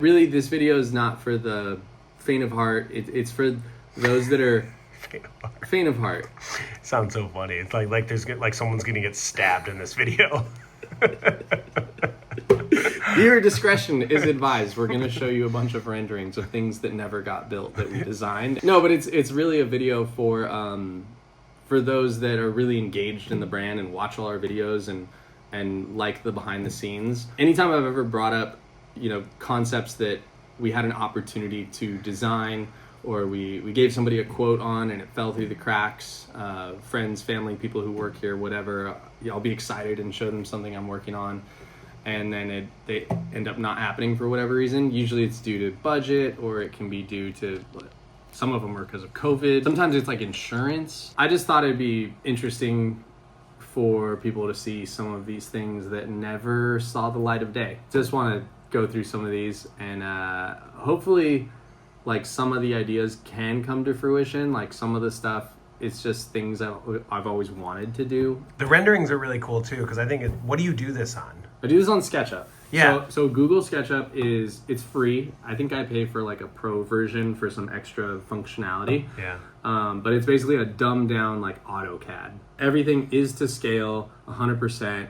Really, this video is not for the faint of heart. It's for those that are faint of heart. Sounds so funny. It's like there's like someone's gonna get stabbed in this video. Viewer discretion is advised. We're going to show you a bunch of renderings of things that never got built that we designed. No, but it's really a video for those that are really engaged in the brand and watch all our videos and like the behind the scenes. Anytime I've ever brought up, concepts that we had an opportunity to design or we gave somebody a quote on and it fell through the cracks, friends, family, people who work here, whatever, I'll be excited and show them something I'm working on. And then they end up not happening for whatever reason. Usually it's due to budget, or it can be due to, some of them are because of COVID. Sometimes it's like insurance. I just thought it'd be interesting for people to see some of these things that never saw the light of day. Just want to go through some of these and hopefully like some of the ideas can come to fruition. Like some of the stuff, it's just things that I've always wanted to do. The renderings are really cool too, because I think what do you do this on? I do this on SketchUp. Yeah. So Google SketchUp it's free. I think I pay for like a pro version for some extra functionality. Yeah. But it's basically a dumbed down like AutoCAD. Everything is to scale 100%.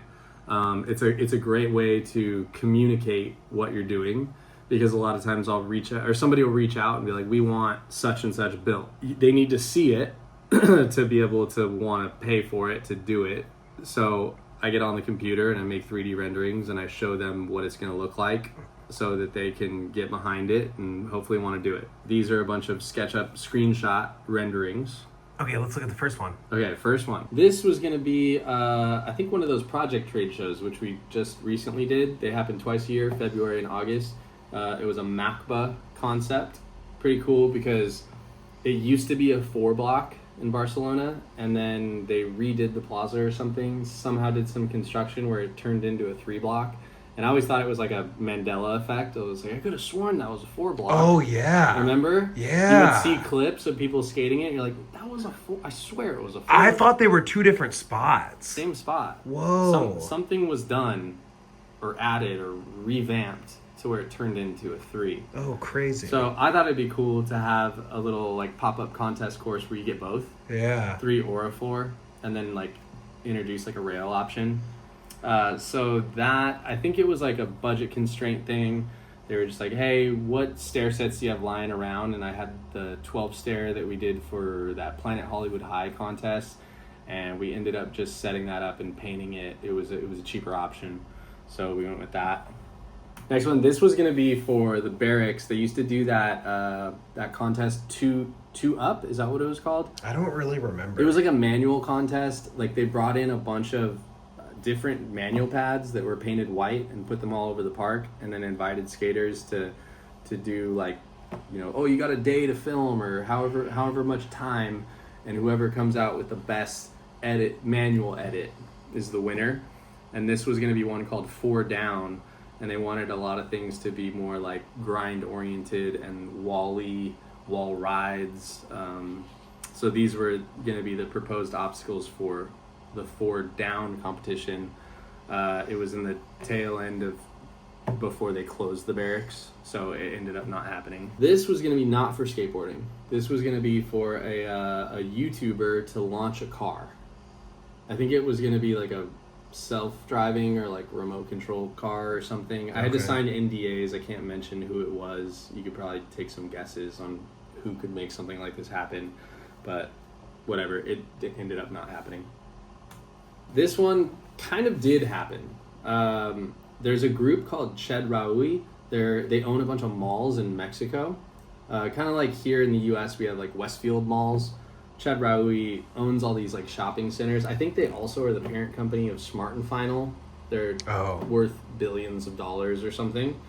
It's a great way to communicate what you're doing, because a lot of times I'll reach out, or somebody will reach out and be like, we want such and such built. They need to see it to be able to want to pay for it to do it. So I get on the computer and I make 3D renderings and I show them what it's going to look like so that they can get behind it and hopefully want to do it. These are a bunch of SketchUp screenshot renderings. Okay, let's look at the first one. Okay, first one. This was going to be, I think, one of those project trade shows, which we just recently did. They happen twice a year, February and August. It was a MACBA concept. Pretty cool because it used to be a 4-block in Barcelona, and then they redid the plaza or something, somehow did some construction where it turned into a 3-block. And I always thought it was like a Mandela effect. I was like, I could have sworn that was a 4-block. Oh, yeah. Remember? Yeah. You would see clips of people skating it, and you're like, that was a 4. I swear it was a 4. I thought they were two different spots. Same spot. Whoa. Something was done or added or revamped to where it turned into a 3. Oh, crazy. So I thought it'd be cool to have a little like pop-up contest course where you get both. Yeah. 3 or a 4, and then like introduce like a rail option. So that, I think it was like a budget constraint thing. They were just like, hey, what stair sets do you have lying around? And I had the 12 stair that we did for that Planet Hollywood High contest, and we ended up just setting that up and painting it. It was a cheaper option, so we went with that. Next one, this was going to be for the Barracks. They used to do that contest, two up, is that what it was called? I don't really remember. It was like a manual contest. Like they brought in a bunch of different manual pads that were painted white and put them all over the park, and then invited skaters to do like, you got a day to film or however much time, and whoever comes out with the best manual edit is the winner. And this was going to be one called 4 Down. And they wanted a lot of things to be more like grind oriented and wall rides. So these were going to be the proposed obstacles for the 4 Down competition. It was in the tail end of before they closed the Barracks, so it ended up not happening. This was going to be not for skateboarding. This was going to be for a YouTuber to launch a car. I think it was going to be like a self-driving or like remote control car or something. I had to sign NDAs. I can't mention who it was. You could probably take some guesses on who could make something like this happen, but whatever, it ended up not happening. This one kind of did happen. There's a group called Ched Raui. They own a bunch of malls in Mexico. Kind of like here in the US we have like Westfield malls. Ched Raui owns all these like shopping centers. I think they also are the parent company of Smart and Final. They're worth billions of dollars or something.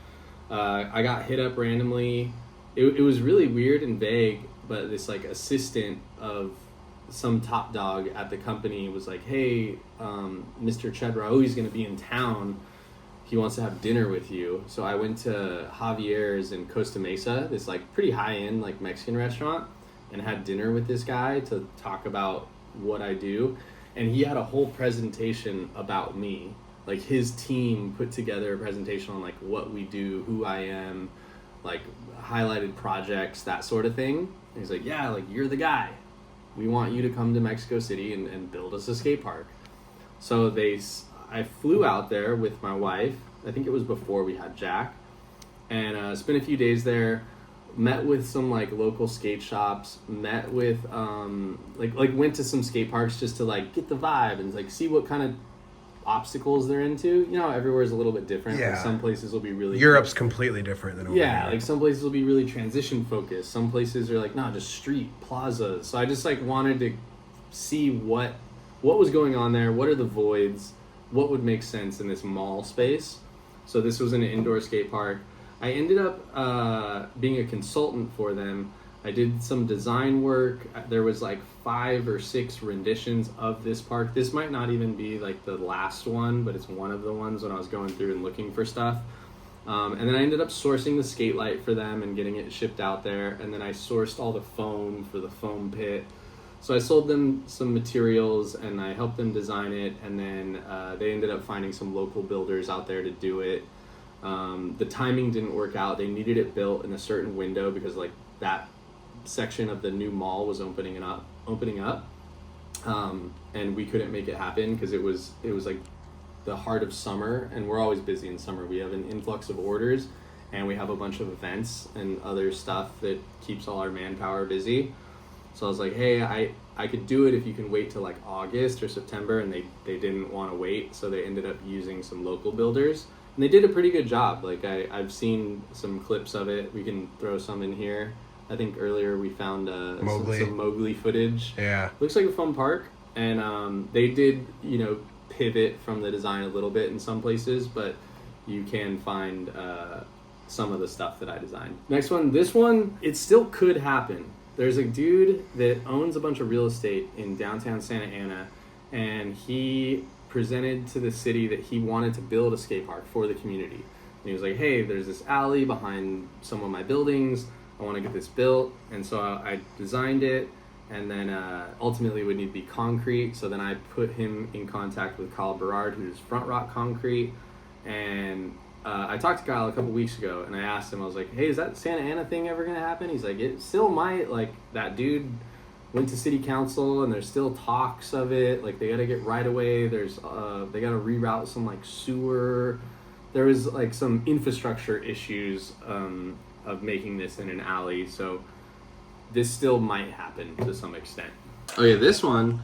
I got hit up randomly. It was really weird and vague, but this like assistant of some top dog at the company was like, hey, Mr. Ched Raui's going to be in town. He wants to have dinner with you. So I went to Javier's in Costa Mesa, this like pretty high-end like Mexican restaurant, and had dinner with this guy to talk about what I do. And he had a whole presentation about me. Like his team put together a presentation on like what we do, who I am, like highlighted projects, that sort of thing. And he's like, yeah, like you're the guy. We want you to come to Mexico City and build us a skate park. So I flew out there with my wife. I think it was before we had Jack, and spent a few days there. Met with some like local skate shops. Met with like went to some skate parks just to like get the vibe and like see what kind of obstacles they're into. You know, everywhere's a little bit different. Yeah. Like some places will be really Europe's completely different than over yeah, here. like some places will be really transition focused. Some places are like, no, just street plazas. So I just like wanted to see what was going on there. What are the voids? What would make sense in this mall space? So this was an indoor skate park. I ended up being a consultant for them. I did some design work. There was like 5 or 6 renditions of this park. This might not even be like the last one, but it's one of the ones when I was going through and looking for stuff. And then I ended up sourcing the skate light for them and getting it shipped out there. And then I sourced all the foam for the foam pit. So I sold them some materials and I helped them design it. And then they ended up finding some local builders out there to do it. The timing didn't work out. They needed it built in a certain window because like that section of the new mall was opening up. And we couldn't make it happen because it was like the heart of summer, and we're always busy in summer. We have an influx of orders and we have a bunch of events and other stuff that keeps all our manpower busy. So I was like, hey, I could do it if you can wait till like August or September, and they didn't want to wait, so they ended up using some local builders. And they did a pretty good job. Like I've seen some clips of it. We can throw some in here. I think earlier we found some Mowgli footage. Yeah. Looks like a fun park. And they did, pivot from the design a little bit in some places, but you can find some of the stuff that I designed. Next one, this one, it still could happen. There's a dude that owns a bunch of real estate in downtown Santa Ana, and he presented to the city that he wanted to build a skate park for the community. And he was like, hey, there's this alley behind some of my buildings. I want to get this built. And so I designed it, and then ultimately it would need to be concrete. So then I put him in contact with Kyle Berard, who's Front Rock Concrete. And I talked to Kyle a couple weeks ago, and I asked him, I was like, hey, is that Santa Ana thing ever going to happen? He's like, it still might. Like, that dude went to city council, and there's still talks of it. Like, they got to get right away. There's they got to reroute some like sewer. There was like some infrastructure issues of making this in an alley, so this still might happen to some extent. Oh yeah, this one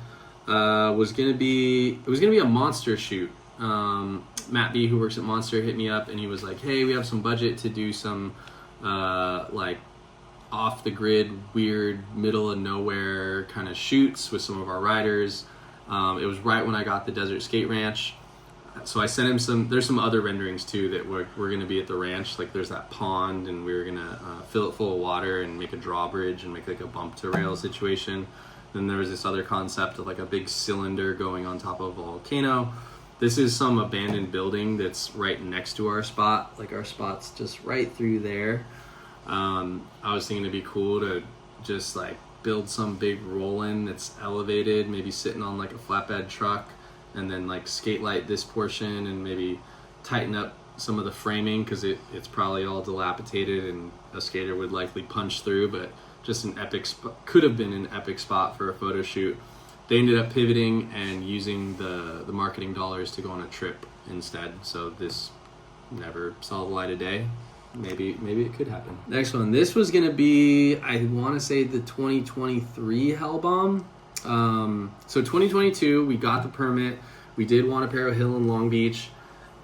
was gonna be a monster shoot. Matt B, who works at Monster, hit me up and he was like, hey, we have some budget to do some like off the grid, weird, middle of nowhere kind of shoots with some of our riders. It was right when I got the Desert Skate Ranch. So I sent him there's some other renderings too that we're going to be at the ranch. Like there's that pond, and we were going to fill it full of water and make a drawbridge and make like a bump to rail situation. Then there was this other concept of like a big cylinder going on top of a volcano. This is some abandoned building that's right next to our spot. Like our spot's just right through there. I was thinking it'd be cool to just like build some big roll-in that's elevated, maybe sitting on like a flatbed truck, and then like skate light this portion and maybe tighten up some of the framing because it's probably all dilapidated and a skater would likely punch through, but just an epic could have been an epic spot for a photo shoot. They ended up pivoting and using the marketing dollars to go on a trip instead, so this never saw the light of day. Maybe it could happen. Next one, this was gonna be, I want to say, the 2023 Hellbomb. So 2022, we got the permit. We did Wanapero Hill in Long Beach,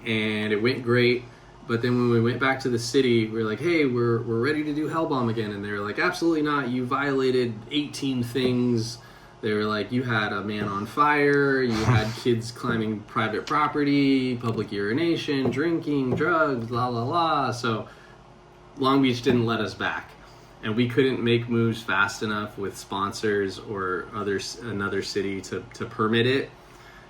and it went great. But then when we went back to the city, we were like, hey, we're ready to do Hellbomb again. And they were like, absolutely not. You violated 18 things. They were like, you had a man on fire. You had kids climbing private property, public urination, drinking, drugs, la, la, la. So Long Beach didn't let us back. And we couldn't make moves fast enough with sponsors or another city to permit it.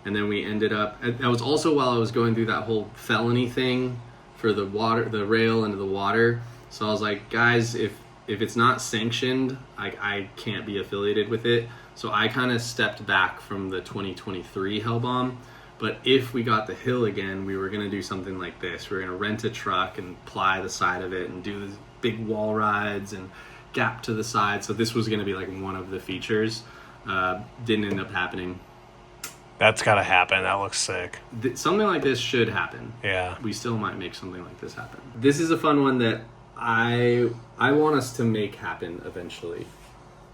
And then we ended up, that was also while I was going through that whole felony thing for the rail into the water. So I was like, guys, if it's not sanctioned, I can't be affiliated with it. So I kind of stepped back from the 2023 Hellbomb. But if we got the hill again, we were going to do something like this. We were going to rent a truck and ply the side of it and do big wall rides and gap to the side. So this was going to be like one of the features. Didn't end up happening. That's got to happen. That looks sick. Something like this should happen. Yeah. We still might make something like this happen. This is a fun one that I want us to make happen eventually.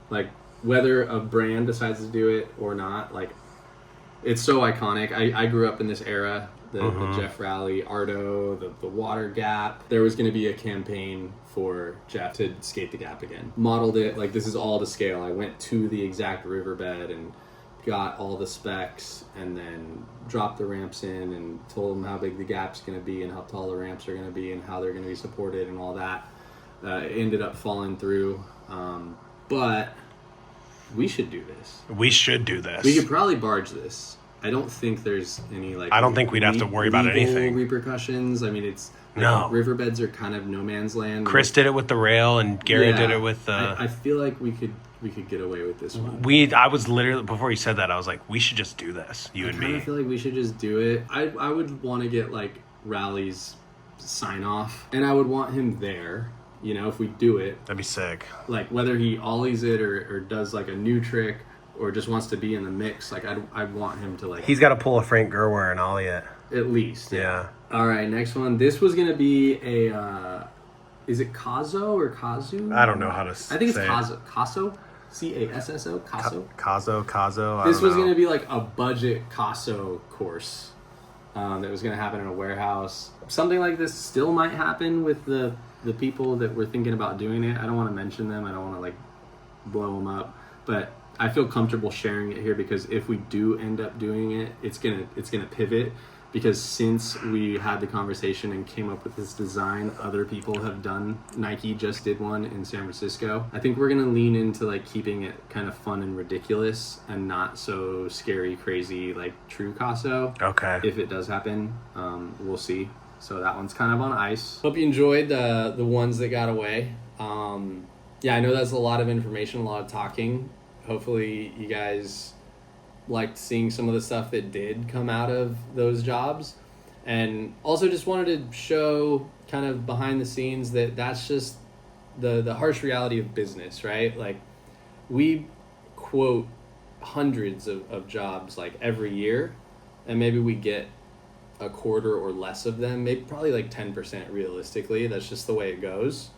Like, whether a brand decides to do it or not, like, it's so iconic. I grew up in this era, the Jeff Rally, Ardo, the water gap. There was going to be a campaign for Jeff to skate the gap again. Modeled it, like, this is all to scale. I went to the exact riverbed and got all the specs and then dropped the ramps in and told them how big the gap's going to be and how tall the ramps are going to be and how they're going to be supported and all that. It ended up falling through. But we should do this. We should do this. We could probably barge this. I don't think there's any like. I don't think we'd have to worry about anything. Repercussions. I mean, it's no. Riverbeds are kind of no man's land. Chris did it with the rail, and Gary did it with the. I feel like we could get away with this one. I was literally before you said that, I was like, we should just do this, you and me. I feel like we should just do it. I would want to get like Rally's sign off, and I would want him there. You know, if we do it, that'd be sick. Like whether he ollies it or does like a new trick or just wants to be in the mix, like I'd want him to like. He's got to pull a Frank Gerwer and ollie it. At least. Yeah. All right, next one. This was gonna be a. Is it Kazo or Kazu? I don't know how to say it. I think it's Kazo. Kazo? Casso? Kazo? Kazo. This was going to be like a budget Kazo course that was going to happen in a warehouse. Something like this still might happen with the people that were thinking about doing it. I don't want to mention them. I don't want to like blow them up. But I feel comfortable sharing it here because if we do end up doing it, it's gonna pivot. Because since we had the conversation and came up with this design, other people have done. Nike just did one in San Francisco. I think we're gonna lean into like keeping it kind of fun and ridiculous and not so scary, crazy, like true Casso. Okay. If it does happen, we'll see. So that one's kind of on ice. Hope you enjoyed the ones that got away. Yeah, I know that's a lot of information, a lot of talking. Hopefully you guys liked seeing some of the stuff that did come out of those jobs, and also just wanted to show kind of behind the scenes that that's just the harsh reality of business, right? Like we quote hundreds of jobs like every year, and maybe we get a quarter or less of them, maybe probably like 10% realistically. That's just the way it goes.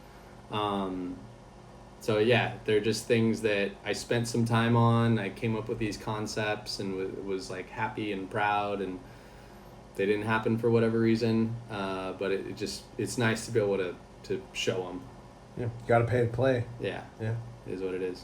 So yeah, they're just things that I spent some time on. I came up with these concepts and was like happy and proud, and they didn't happen for whatever reason. But it's nice to be able to show them. Yeah, you got to pay to play. Yeah, yeah, it is what it is.